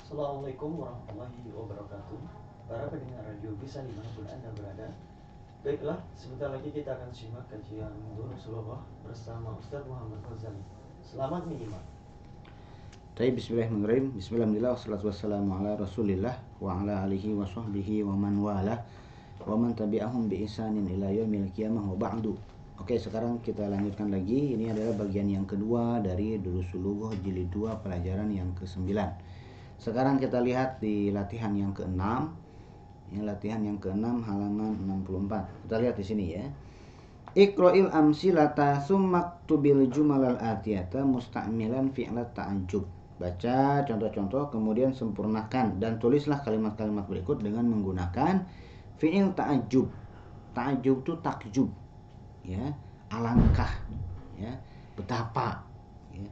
Assalamualaikum warahmatullahi wabarakatuh. Para pendengar radio bisa dimanapun Anda berada. Baiklah, sebentar lagi kita akan simak kajian Durusulullah bersama Ustaz Muhammad Ghazali. Selamat menyimak. Bismillahirrahmanirrahim. Bismillahirrahmanirrahim. Wassalatu wassalamu ala Rasulillah wa ala alihi wa sahbihi wa man wala wa man tabi'ahum bi ihsanin ila yaumil qiyamah wa ba'du. Oke, sekarang kita lanjutkan lagi. Ini adalah bagian yang kedua dari Durusulullah jilid 2 pelajaran yang ke-9. Sekarang kita lihat di latihan yang ke-6. Ini latihan yang ke-6 halaman 64. Kita lihat di sini ya. Iqra'il amsilata summaktubil jumalal atiyata musta'milan fi'lat ta'ajjub. Baca contoh-contoh kemudian sempurnakan dan tulislah kalimat-kalimat berikut dengan menggunakan fi'il ta'ajjub. Ta'ajjub itu takjub, ya, alangkah, ya, betapa, ya.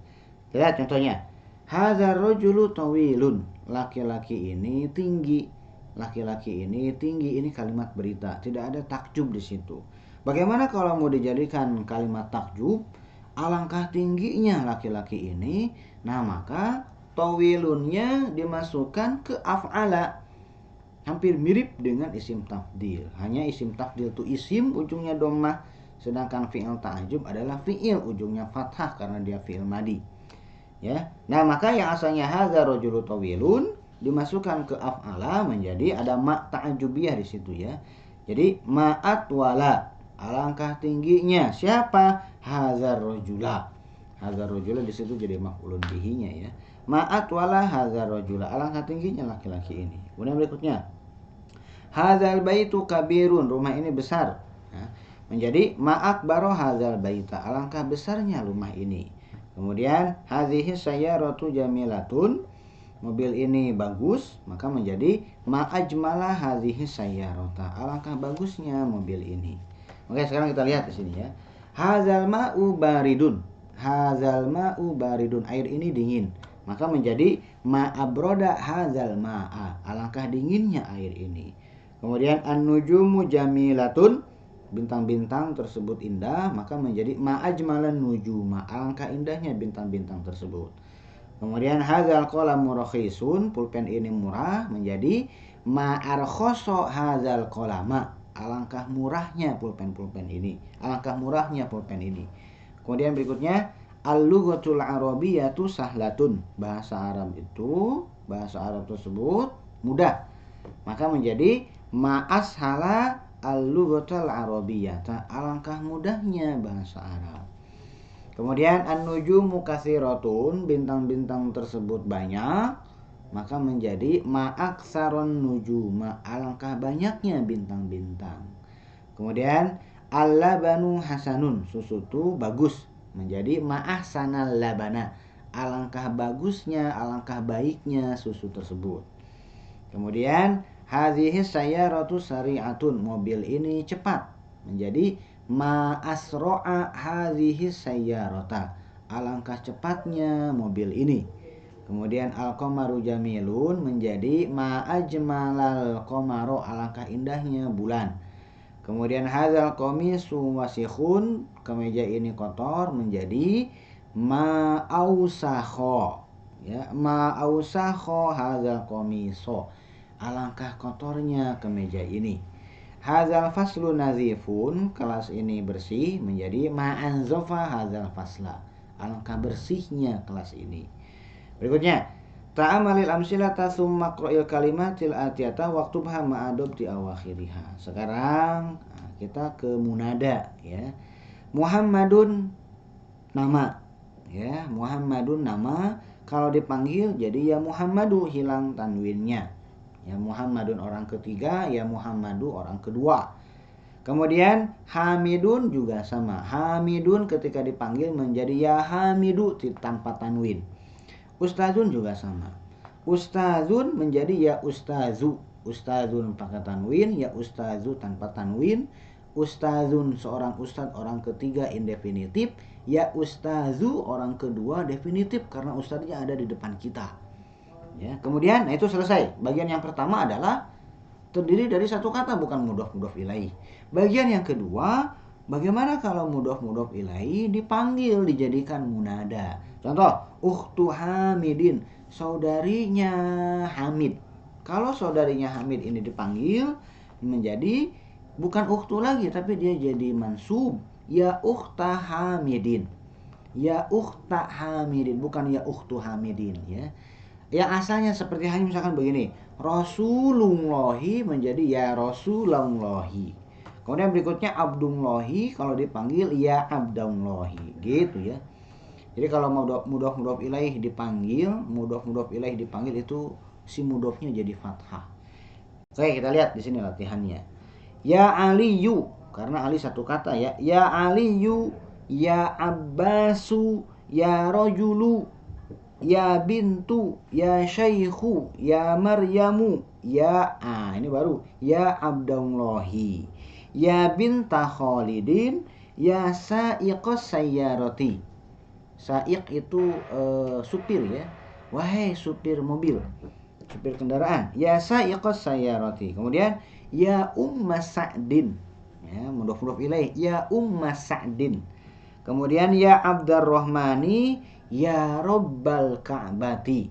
Lihat contohnya. Hadzal rajulu tawilun. Laki-laki ini tinggi. Laki-laki ini tinggi, ini kalimat berita, tidak ada takjub di situ. Bagaimana kalau mau dijadikan kalimat takjub? Alangkah tingginya laki-laki ini. Nah, maka tawilunnya dimasukkan ke af'ala. Hampir mirip dengan isim tafdil. Hanya isim tafdil itu isim ujungnya dhammah, sedangkan fi'il ta'ajjub adalah fi'il ujungnya fathah karena dia fi'il madi. Ya. Nah, maka yang asalnya hadzal rajulu tawilun dimasukkan ke af'ala menjadi ada ma' ta'ajjubiyah di situ ya. Jadi ma'at wala, alangkah tingginya siapa? Hadzal rajula. Hadzal rajula di situ jadi maf'ulun bihinya ya. Ma'at wala hadzal rajula, alangkah tingginya laki-laki ini. Kemudian berikutnya. Hadzal baitu kabirun, rumah ini besar. Nah, menjadi ma'akbaro hadzal baita, alangkah besarnya rumah ini. Kemudian hadhihi sayyaratu jamilatun, mobil ini bagus, maka menjadi ma'ajmala hadhihi sayyarata, alangkah bagusnya mobil ini. Oke, sekarang kita lihat di sini ya. Hadzal ma'u baridun. Hadzal ma'u baridun, air ini dingin. Maka menjadi ma'abroda hadzal ma'a, alangkah dinginnya air ini. Kemudian an-nujumu jamilatun, bintang-bintang tersebut indah, maka menjadi ma'ajmalan nujuma, alangkah indahnya bintang-bintang tersebut. Kemudian hadzal qalamu rakhisun, pulpen ini murah, menjadi ma'arkhoso hadzal qalama, alangkah murahnya pulpen-pulpen ini, alangkah murahnya pulpen ini. Kemudian berikutnya al-lughatul arabiyyatu sahlatun, bahasa Arab tersebut mudah, maka menjadi ma'ashala al-lughatul arabiyyata, alangkah mudahnya bahasa Arab. Kemudian an-nujumu katsiratun, bintang-bintang tersebut banyak, maka menjadi ma'aksaron nujuma, alangkah banyaknya bintang-bintang. Kemudian al-labanu hasanun, susu itu bagus, menjadi ma'ahsanal labana, alangkah bagusnya, alangkah baiknya susu tersebut. Kemudian hadhihi sayyaratu sari'atun, mobil ini cepat, menjadi ma'asro'a hadhihi sayyarata, alangkah cepatnya mobil ini. Kemudian al-qamaru jamilun, menjadi ma'ajmalal qamaru, alangkah indahnya bulan. Kemudian hadzal qamisu wasikhun, kemeja ini kotor, menjadi ma'ausakho, ya, ma'ausakho hadzal qamiso, alangkah kotornya kemeja ini. Hadzal faslu nazifun, kelas ini bersih, menjadi ma'anzofa hadzal fasla, alangkah bersihnya kelas ini. Berikutnya, ta'amalil amsilata summa qra'il kalimatil atiyata waktubha ma'adobti awakhiriha. Sekarang kita ke munada ya. Muhammadun nama, ya, Muhammadun nama, kalau dipanggil jadi ya Muhammadu, hilang tanwinnya. Ya Muhammadun orang ketiga, ya Muhammadu orang kedua. Kemudian Hamidun juga sama. Hamidun ketika dipanggil menjadi ya Hamidu tanpa tanwin. Ustazun juga sama. Ustazun menjadi ya Ustazu. Ustazun pakai tanwin, ya Ustazu tanpa tanwin. Ustazun seorang ustaz orang ketiga indefinitif, ya Ustazu orang kedua definitif karena ustaznya ada di depan kita. Ya, kemudian itu selesai. Bagian yang pertama adalah terdiri dari satu kata, bukan mudhof ilaih. Bagian yang kedua Bagaimana kalau mudhof ilaih dipanggil, dijadikan munada? Contoh, ukhtu Hamidin, saudarinya Hamid. Kalau saudarinya Hamid ini dipanggil menjadi bukan ukhtu lagi, tapi dia jadi mansub. Ya ukhta Hamidin. Ya ukhta Hamidin, bukan ya ukhtu Hamidin ya. Yang asalnya seperti hanya misalkan begini, Rasulullahi menjadi ya Rasulullahi. Kemudian berikutnya Abdullahi, kalau dipanggil ya Abdullahi, gitu ya. Jadi kalau mudhof ilaih dipanggil, mudhof ilaih dipanggil itu si mudhofnya jadi fathah. Oke, kita lihat di sini latihannya. Ya Aliyu, karena Ali satu kata ya. Ya Aliyu, ya Abbasu, ya Rajulu, ya bintu, ya syaikhu, ya Maryamu, ya ini baru, ya Abdullahi, ya binta Khalidin, ya sa'iqas sayyarati. Sa'iq itu supir ya. Wahai supir mobil, supir kendaraan. Ya sa'iqas sayyarati. Kemudian ya umma Sa'din. Ya, mudhof ilaih, ya umma Sa'din. Kemudian ya Abdurrahmani, ya Rabbal Ka'bati.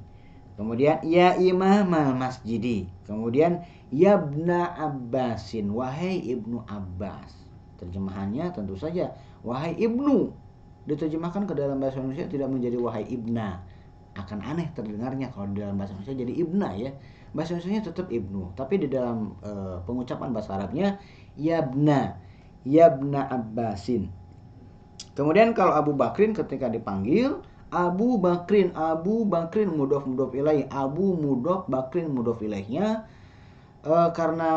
Kemudian ya Imamal Masjidi. Kemudian ya Ibna Abbasin, wahai Ibnu Abbas. Terjemahannya tentu saja wahai Ibnu. Diterjemahkan ke dalam bahasa Indonesia tidak menjadi wahai Ibna. Akan aneh terdengarnya kalau di dalam bahasa Indonesia jadi Ibna ya. Bahasa Indonesia tetap Ibnu, tapi di dalam pengucapan bahasa Arabnya Yabna, Yabna Abbasin. Kemudian kalau Abu Bakrin ketika dipanggil Abu Bakrin mudhof ilaih, Abu mudhof, Bakrin mudhof ilaihnya. Karena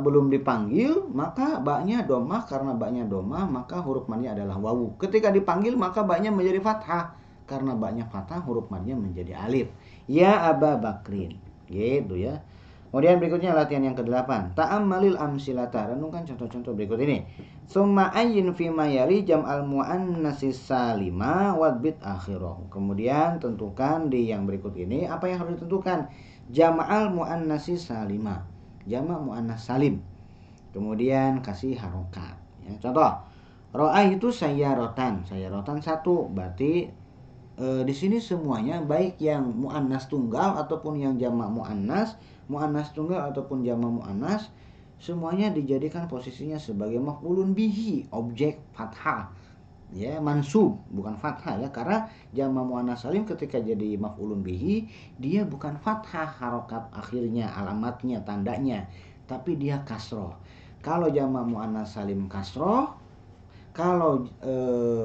belum dipanggil maka baknya domah, karena baknya domah maka huruf madnya adalah wawu. Ketika dipanggil maka baknya menjadi fathah, karena baknya fathah huruf madnya menjadi alif. Ya Aba Bakrin, gitu ya. Kemudian berikutnya latihan yang ke-8. Ta'ammalil amsilata. Renungkan contoh-contoh berikut ini. Summa ayyin fi ma yali jam'al muannatsis salima wadbit akhirahu. Kemudian tentukan di yang berikut ini apa yang harus ditentukan. Jam'al muannatsis salima. Jama' muannas salim. Kemudian kasih harokat. Ya, contoh. Ro'a itu sayyaratan. Sayyaratan satu. Berarti di sini semuanya baik yang muannas tunggal ataupun yang jama' muannas tunggal ataupun jama' muannas, semuanya dijadikan posisinya sebagai maf'ulun bihi, objek fathah. Ya, mansub, bukan fathah ya, karena jama' muannas salim ketika jadi maf'ulun bihi, dia bukan fathah harokat akhirnya, alamatnya, tandanya, tapi dia kasroh. Kalau jama' muannas salim kasroh, kalau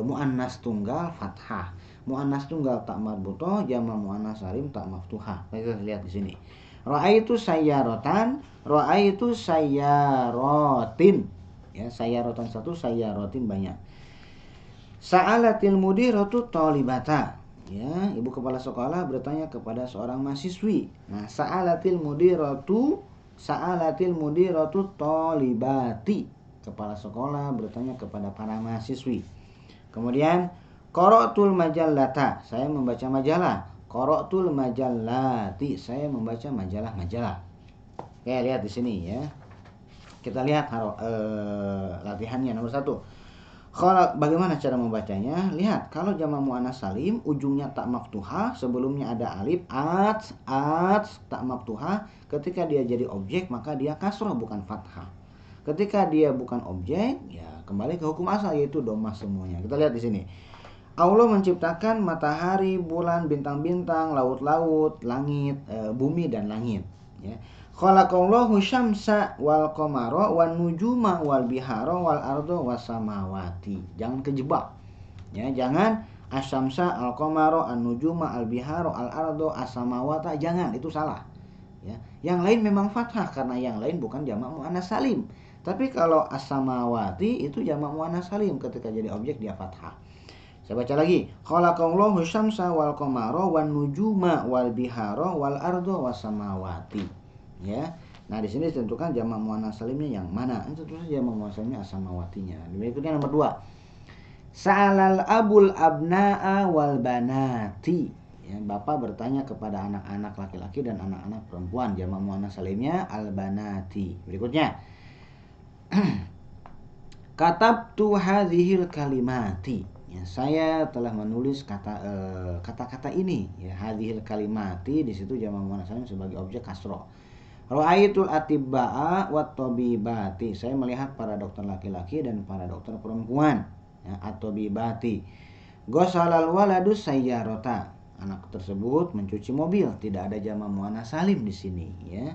muannas tunggal fathah. Muannas tunggal tak marbutoh, jama' muannas salim tak maftuhah. Kita lihat di sini. Ra'aitu sayyaratan, ra'aitu sayyarotin. Ya, sayyaratan satu, sayyarotin banyak. Sa'alatil mudiratu talibata. Ya, ibu kepala sekolah bertanya kepada seorang mahasiswi. Nah, sa'alatil mudiratu talibati. Kepala sekolah bertanya kepada para mahasiswi. Kemudian qara'tul majallata, saya membaca majalah. Qara'tul majallati, saya membaca majalah-majalah. Oke, lihat di sini ya. Kita lihat latihannya nomor 1. Bagaimana cara membacanya? Lihat, kalau jama' muannas salim ujungnya tak maftuhah, sebelumnya ada alif, tak maftuhah. Ketika dia jadi objek maka dia kasroh bukan fathah. Ketika dia bukan objek, ya kembali ke hukum asal yaitu domah semuanya. Kita lihat di sini. Allah menciptakan matahari, bulan, bintang-bintang, laut-laut, langit, bumi dan langit. Ya. Khalaqallahu syamsa wal qamara wan nujuma wal bihara wal ardo was samawati. Jangan kejebak. Ya, jangan asyamsa al qamara an nujuma al bihara al ardo as samawata, jangan, itu salah. Ya. Yang lain memang fathah karena yang lain bukan jama' muannas salim. Tapi kalau as samawati itu jama' muannas salim, ketika jadi objek dia fathah. Saya baca lagi. Khalaqallahu syamsa wal qamara wan nujuma wal bihara wal ardo was samawati. Ya. Nah, di sini ditentukan jama' muannas salimnya yang mana? Itu tentu saja jama' muannas salimnya as-samawatinya. Berikutnya nomor 2. Sa'alal abul abna'a wal banati. Ya, bapak bertanya kepada anak-anak laki-laki dan anak-anak perempuan. Jama' muannas salimnya al banati. Berikutnya. Katabtu hadhil kalimati. Ya, saya telah menulis kata-kata ini. Ya, hadhil kalimati di situ jamak muannats salim sebagai objek kasroh. Ra'aitul atibba'a wat tabibati. Saya melihat para dokter laki-laki dan para dokter perempuan. Ya, at-tabibati. Ghasalal waladu sayyarata. Anak tersebut mencuci mobil, tidak ada jamak muannats salim di sini, ya.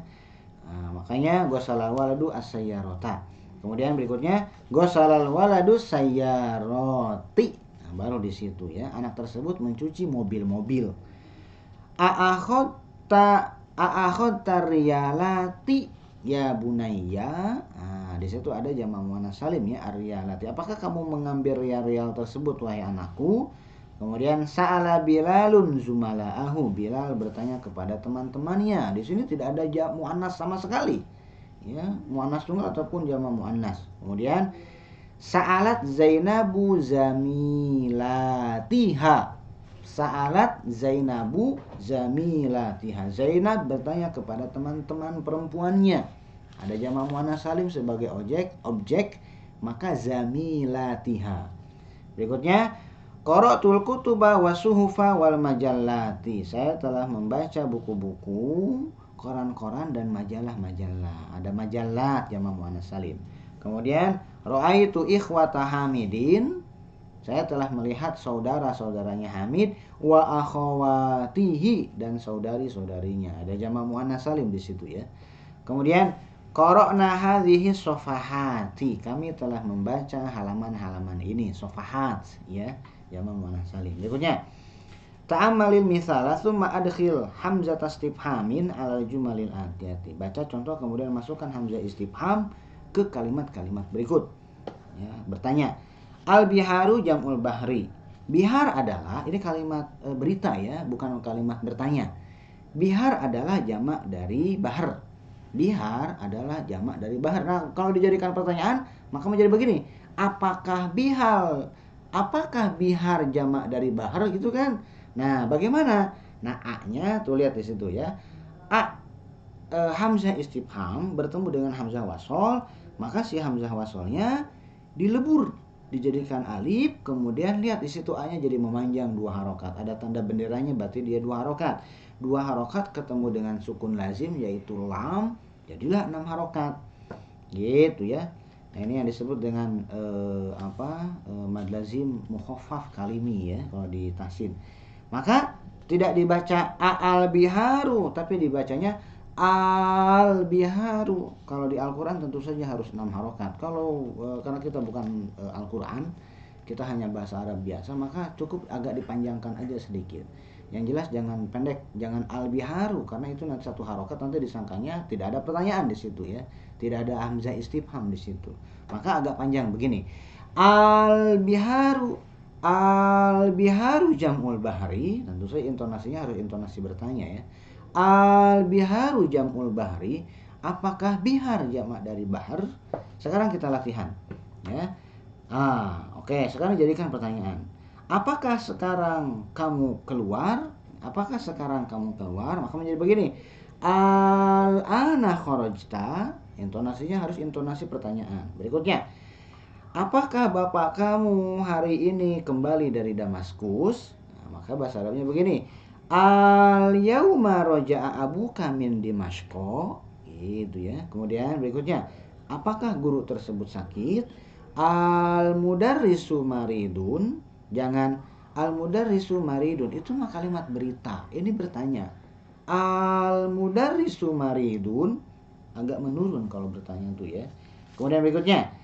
Nah, makanya ghasalal waladu as-sayyarata. Kemudian berikutnya ghasalal waladu sayyarati. Nah, baru di situ, ya. Anak tersebut mencuci mobil-mobil. A'akhadta riyalati ya bunayya. Nah, di situ ada jamak muannats salim, ya, ar-riyalati. Apakah kamu mengambil rial-rial tersebut wahai anakku? Kemudian sa'ala Bilalun zumala'ahu. Bilal bertanya kepada teman-temannya. Di sini tidak ada jamak muannats sama sekali. Ya, muannats tunggal ataupun jamak muannats. Kemudian sa'alat Zainabu zamilatiha. Sa'alat Zainabu zamilatiha. Zainab bertanya kepada teman-teman perempuannya. Ada jamak muannats salim sebagai objek, maka zamilatiha. Berikutnya qara'tul kutuba wasuhufa wal majallati. Saya telah membaca buku-buku, koran-koran dan majalah-majalah. Ada majallat jamak muannats salim. Kemudian ra'aitu ikhwata Hamidin. Saya telah melihat saudara-saudaranya Hamid wa akhawatihi dan saudari-saudarinya. Ada jamak muannats salim di situ, ya. Kemudian qara'na hadhihi safahati. Kami telah membaca halaman-halaman ini, safahat, ya, jamak muannats salim. Berikutnya ta'ammalil misala tsumma adkhil hamzah istifhamin ala jumalil atiyati. Baca contoh kemudian masukkan hamzah istifham ke kalimat-kalimat berikut. Ya, bertanya. Al-biharu jam'ul bahri. Bihar adalah, ini kalimat berita, ya, bukan kalimat bertanya. Bihar adalah jamak dari bahar. Bihar adalah jamak dari bahar. Nah, kalau dijadikan pertanyaan, maka menjadi begini. Apakah bihar jamak dari bahar, gitu kan? Nah, bagaimana? Nah, A-nya tuh lihat di situ, ya. Hamzah istifham bertemu dengan hamzah wasol, maka si hamzah wasolnya dilebur, dijadikan alif, kemudian lihat di situ A-nya jadi memanjang 2 harokat. Ada tanda benderanya, berarti dia 2 harokat. 2 harokat ketemu dengan sukun lazim yaitu lam, jadilah 6 harokat. Gitu, ya. Nah, ini yang disebut dengan mad lazim mukhaffaf kalimi, ya, kalau di tahsin. Maka tidak dibaca al biharu, tapi dibacanya al biharu. Kalau di Al-Qur'an tentu saja harus 6 harokat. Kalau karena kita bukan Al-Qur'an, kita hanya bahasa Arab biasa, maka cukup agak dipanjangkan aja sedikit. Yang jelas jangan pendek, jangan al biharu, karena itu nanti 1 harokat nanti disangkanya tidak ada pertanyaan di situ, ya. Tidak ada hamzah istifham di situ. Maka agak panjang begini. Al biharu jam'ul bahri. Tentu saja intonasinya harus intonasi bertanya, ya. Al biharu jam'ul bahri. Apakah bihar jamak dari bahar? Sekarang kita latihan, ya. Oke, sekarang jadikan pertanyaan. Apakah sekarang kamu keluar? Apakah sekarang kamu keluar? Maka menjadi begini. Al-ana kharajta. Intonasinya harus intonasi pertanyaan. Berikutnya, apakah bapak kamu hari ini kembali dari Damaskus? Nah, maka bahasa Arabnya begini. Al-yauma raja'a abuka min Dimashqa. Gitu, ya. Kemudian berikutnya, apakah guru tersebut sakit? Al-mudarrisu maridun. Jangan al-mudarrisu maridun, itu mah kalimat berita. Ini bertanya. Al-mudarrisu maridun, agak menurun kalau bertanya itu, ya. Kemudian berikutnya,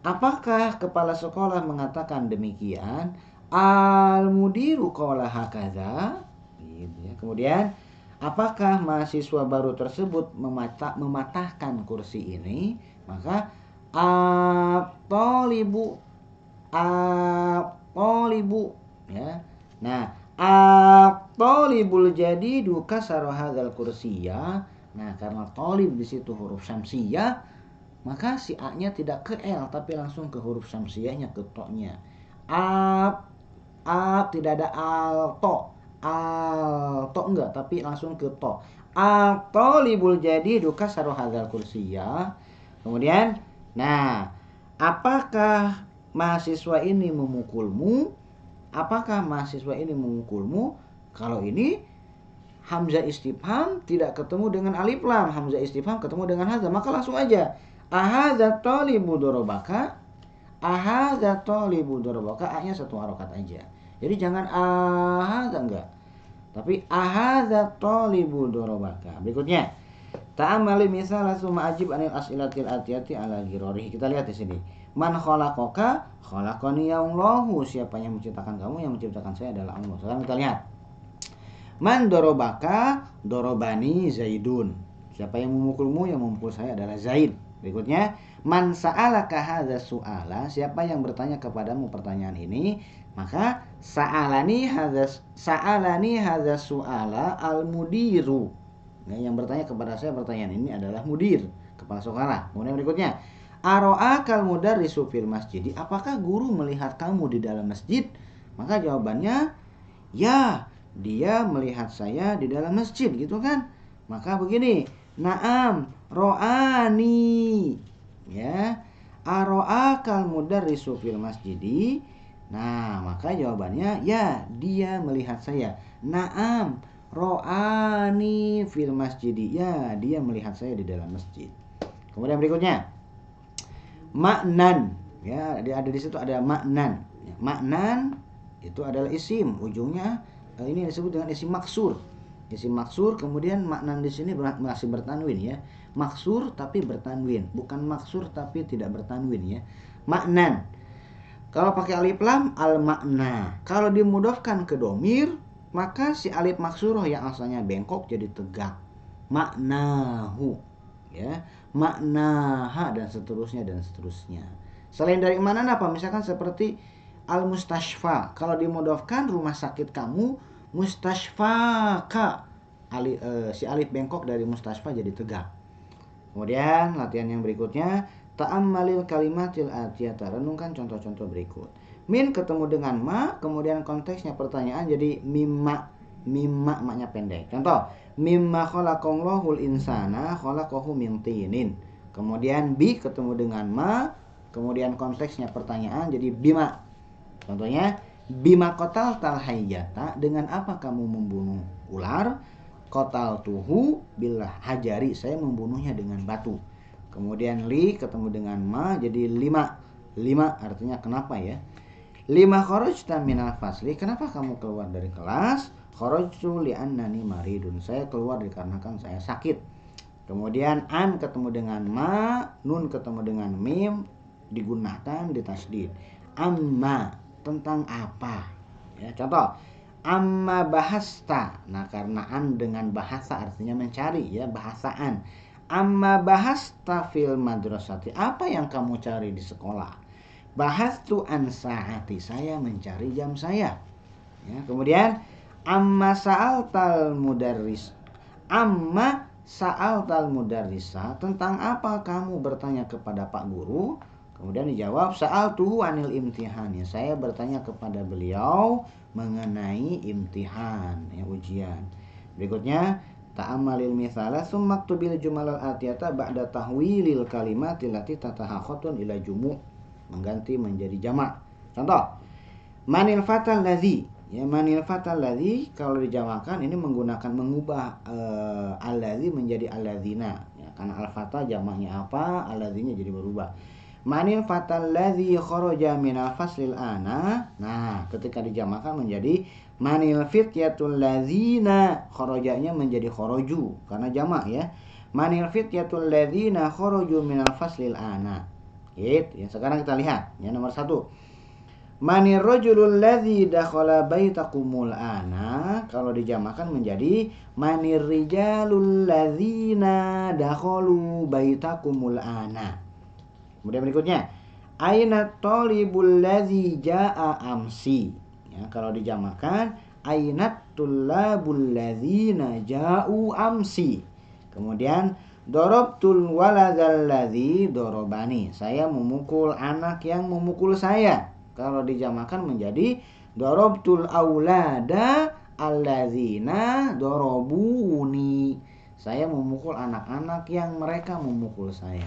apakah kepala sekolah mengatakan demikian? Al-mudiru qala hakadza. Gitu, ya. Kemudian, apakah mahasiswa baru tersebut mematahkan kursi ini? Maka at-talibu, ya. Nah, at-talibul jadidu kasara hadzal kursiyya. Nah, karena talib di situ huruf syamsiyah, maka si A-nya tidak ke L tapi langsung ke huruf syamsiyahnya, ke to-nya. Tidak ada al-to enggak, tapi langsung ke to. At-talibul jadidu kasara hadzal kursiyya. Kemudian, nah, Apakah mahasiswa ini memukulmu? Apakah mahasiswa ini memukulmu? Kalau ini hamzah istifham tidak ketemu dengan alif lam, hamzah istifham ketemu dengan hadza, maka langsung aja ahadza talibu darabaka. Ahadza talibu darabaka, a-nya satu harokat aja. Jadi jangan ahadza, enggak. Tapi ahadza talibu darabaka. Berikutnya, ta'amali misal summa ajib anil as'ilatil atiyati ala girorihi. Kita lihat di sini. Man khalaqaka? Khalaqani ya Allahu. Siapa yang menciptakan kamu? Yang menciptakan saya adalah Allah. Sekarang kita lihat. Man dorobaka? Dorobani Zaidun. Siapa yang memukulmu? Yang memukul saya adalah Zaid. Berikutnya, man sa'alaka hadza su'ala? Siapa yang bertanya kepadamu pertanyaan ini? Maka sa'alani hadza su'ala al-mudiru. Nah, yang bertanya kepada saya pertanyaan ini adalah mudir, kepala sekolah. Kemudian berikutnya, aro'akal mudarrisu fil masjid. Apakah guru melihat kamu di dalam masjid? Maka jawabannya, ya, dia melihat saya di dalam masjid, gitu kan? Maka begini, na'am ro'ani, ya, aro'akal mudarrisu fil masjid. Nah, maka jawabannya, ya, dia melihat saya. Na'am ro'ani fil masjid, ya, dia melihat saya di dalam masjid. Kemudian berikutnya, maknan, ya, ada di situ ada maknan. Maknan itu adalah isim, ujungnya ini disebut dengan isim maksur. Isim maksur, kemudian maknan di sini masih bertanwin, ya. Maksur tapi bertanwin, bukan maksur tapi tidak bertanwin, ya. Maknan. Kalau pakai alif lam, al makna. Kalau dimudhofkan ke domir, maka si alif maksuroh yang asalnya bengkok jadi tegak. Maknahu, ya. Maknaha, dan seterusnya dan seterusnya. Selain dari mana apa? Misalkan seperti al mustashfa. Kalau dimudhofkan rumah sakit kamu, mustashfaka. Si alif bengkok dari mustashfa jadi tegak. Kemudian latihan yang berikutnya, ta'ammalil kalimatil atiyata. Renungkan contoh-contoh berikut. Min ketemu dengan ma, kemudian konteksnya pertanyaan jadi mimma. Mimma maknya pendek. Contoh, mimma khalaqallahul insana khalaqahu min tinin. Kemudian bi ketemu dengan ma, kemudian konteksnya pertanyaan jadi bima. Contohnya, bima qataltal hayyata, dengan apa kamu membunuh ular? Qataltuhu bil hajari, saya membunuhnya dengan batu. Kemudian li ketemu dengan ma jadi lima. Lima artinya kenapa, ya. Lima kharajta minal fasli, kenapa kamu keluar dari kelas? Kharajtu li'annani maridun, saya keluar dikarenakan saya sakit. Kemudian an ketemu dengan ma, nun ketemu dengan mim, digunakan di tasdid. Amma, tentang apa, ya. Contoh, amma bahasta. Nah, karena an dengan bahasa artinya mencari, ya, bahasaan. Amma bahasta fil madrasati, apa yang kamu cari di sekolah? Bahastu an saati, saya mencari jam saya, ya. Kemudian amma sa'altal mudarris. Amma sa'altal mudarrisa, tentang apa kamu bertanya kepada Pak Guru? Kemudian dijawab sa'altuhu anil imtihani, saya bertanya kepada beliau mengenai imtihan, ya, ujian. Berikutnya, ta'amalil mithala summa ktubil jumalal atiyata ba'da tahwilil kalimatil lati tatahakhatun ila jumu', mengganti menjadi jamak. Contoh, manil fatal ladzi, ya, manil fatal ladzi kalau dijamakan ini mengubah alladzi menjadi alladzina, ya, karena al-fata jamaknya apa, alladzinya jadi berubah. Manil fatal ladzi kharaja minal faslil ana. Nah, ketika dijamakan menjadi manil fityatul ladzina, kharajanya menjadi kharaju karena jamak, ya. Manil fityatul ladzina kharaju minal faslil ana. Gitu, ya. Sekarang kita lihat, ya, nomor 1. Manir rajulul ladzi dakhala baitakumul ana, kalau dijamakan menjadi manir rijalul ladzina dakhalu baitakumul ana. Kemudian berikutnya, aina talibul ladzi jaa amsi, ya, kalau dijamakan aina tullabul ladzina ja'u amsi. Kemudian darabtul waladzal ladzi darabani, saya memukul anak yang memukul saya. Kalau dijamakan menjadi darabtul aulada alladzina darabuni, saya memukul anak-anak yang mereka memukul saya.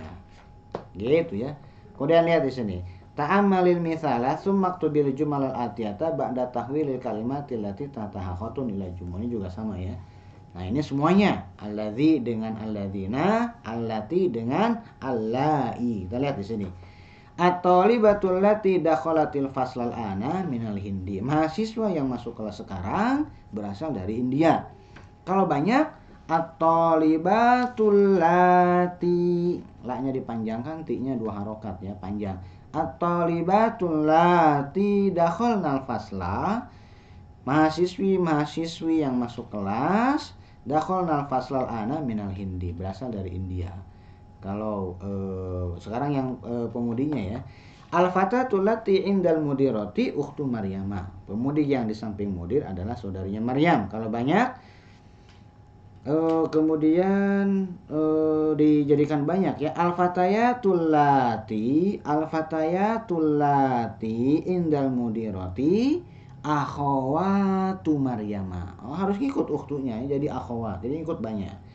Gitu, ya. Kemudian lihat di sini. Ta'ammalil mithala tsumma aktubil jumal al-atiyata ba'da tahwilil kalimatil lati tahtaha khatun ila jumal. Ini juga sama ya. Nah, ini semuanya alladzi dengan alladzina, allati dengan allai. Kita lihat di sini. At-thalibatul lati dakhalatil faslal ana minal hindi. Mahasiswa yang masuk kelas sekarang berasal dari India. Kalau banyak at-thalibatul lati, la-nya dipanjangkan, ti-nya 2 harokat ya, panjang. At-thalibatul lati dakhalnal fasla, mahasiswi yang masuk kelas, dakhalnal faslal ana minal hindi, berasal dari India. Kalau sekarang yang pemudinya ya, al-fatatul lati indal mudirati ukhtu Maryama. Pemudi yang di samping mudir adalah saudarinya Maryam. Kalau banyak kemudian dijadikan banyak ya, al-fatayatul lati indal mudirati akhawatu Maryama. Harus ikut ukhtunya ya, jadi akhawat, jadi ikut banyak.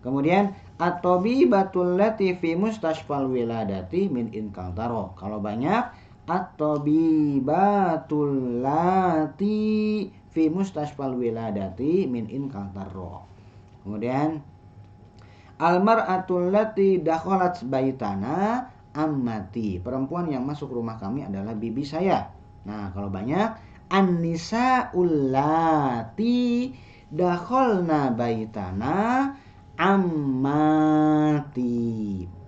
Kemudian at-tabibatul lati fi mustashfal wiladati min inkantaro. Kalau banyak at-tabibatul lati fi mustashfal wiladati min inkantaro. Kemudian almar'atul lati dakhalat baitana ammati. Perempuan yang masuk rumah kami adalah bibi saya. Nah, kalau banyak an-nisaul lati dakhalna baitana ammati.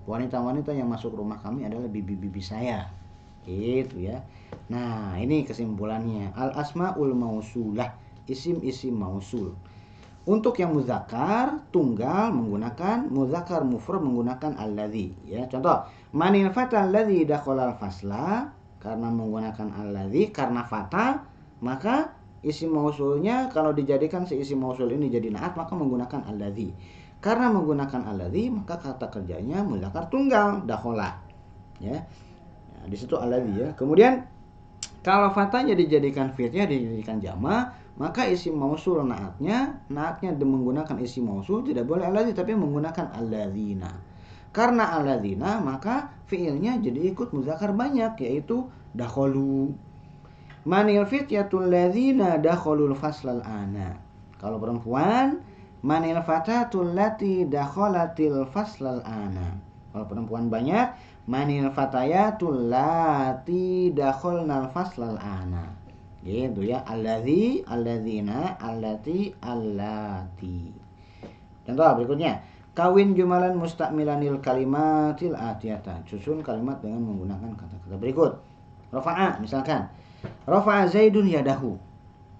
Wanita-wanita yang masuk rumah kami adalah bibi-bibi saya. Gitu ya. Nah, ini kesimpulannya. Al-asmaul mausulah, isim-isim mausul. Untuk yang muzakkar tunggal menggunakan, muzakkar mufrad menggunakan alladzi ya. Contoh, manil fatal ladzi dakhalal fasla, karena menggunakan alladzi, karena fata, maka isim mausulnya kalau dijadikan si isim mausul ini jadi naat maka menggunakan alladzi. Karena menggunakan alladzi maka kata kerjanya muzakkar tunggal dakhala ya. Nah, di situ alladzi ya. Kemudian kalau fatanya dijadikan fi'ilnya dijadikan jama, maka isim mausul naatnya menggunakan isim mausul tidak boleh alladzi tapi menggunakan alladzina. Karena alladzina maka fi'ilnya jadi ikut muzakkar banyak yaitu dakhalu. Manil fityatul ladzina dakhalul faslal ana. Kalau perempuan, manil fatatul lati dakhalatil faslal ana. Kalau perempuan banyak, manil fatayatul lati dakhalnal faslal ana. Gitu ya, alladzi, alladzina, allati, allati. Contoh berikutnya, kawin jumalan mustakmilanil kalimatil atiyata. Susun kalimat dengan menggunakan kata-kata berikut. Rafa'a misalkan, rafa'a Zaidun yadahu.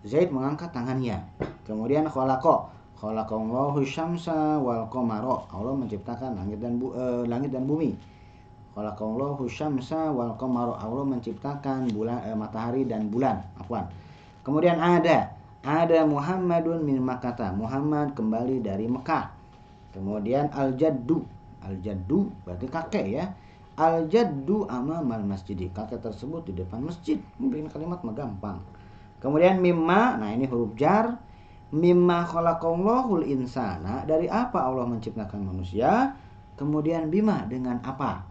Zaid mengangkat tangannya. Kemudian khalaqallahu syamsa wal qamara. Allah menciptakan langit dan bumi. Khalaqallahu syamsa wal qamara. Allah menciptakan matahari dan bulan. Afwan. Kemudian ada Muhammadun min Makkah. Muhammad kembali dari Mekah. Kemudian al-jaddu berarti kakek ya. Al-jaddu amamal masjid. Kakek tersebut di depan masjid. Mungkin kalimat mah gampang. Kemudian mimma, nah ini huruf jar. Mimma khalaqallahul insana, dari apa Allah menciptakan manusia. Kemudian bima, dengan apa.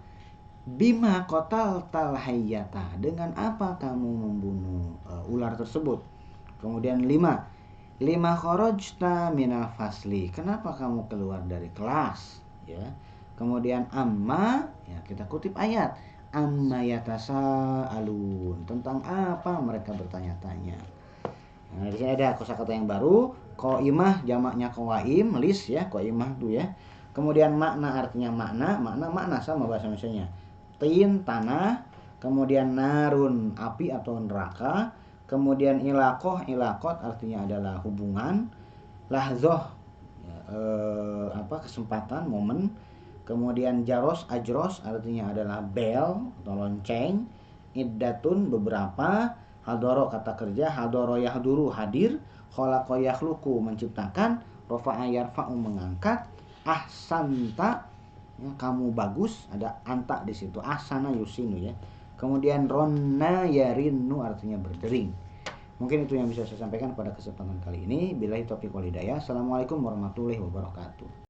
Bima qataltal hayyata, dengan apa kamu membunuh ular tersebut. Kemudian lima kharajta minal fasli, kenapa kamu keluar dari kelas ya. Kemudian amma, ya kita kutip ayat, amma yatasaalun, tentang apa mereka bertanya-tanya. Nah, di sini ada kosakata yang baru, qaimah jamaknya qawaim, list ya, qaimah itu ya. Kemudian makna artinya makna sama bahasa Indonesianya. Tin tanah, kemudian narun api atau neraka, kemudian ilaqot artinya adalah hubungan, lahzoh kesempatan, momen. Kemudian ajros artinya adalah bel atau lonceng. Iddatun beberapa. Hadoro kata kerja. Hadoro yahduru hadir. Khalaqa yakhluqu menciptakan. Rafa'a yarfa'u mengangkat. Ahsanta ya, kamu bagus. Ada anta di situ. Ahsana yusinu ya. Kemudian ronna yarinnu artinya berdering. Mungkin itu yang bisa saya sampaikan pada kesempatan kali ini. Billahi taufiq wal hidayah. Assalamualaikum warahmatullahi wabarakatuh.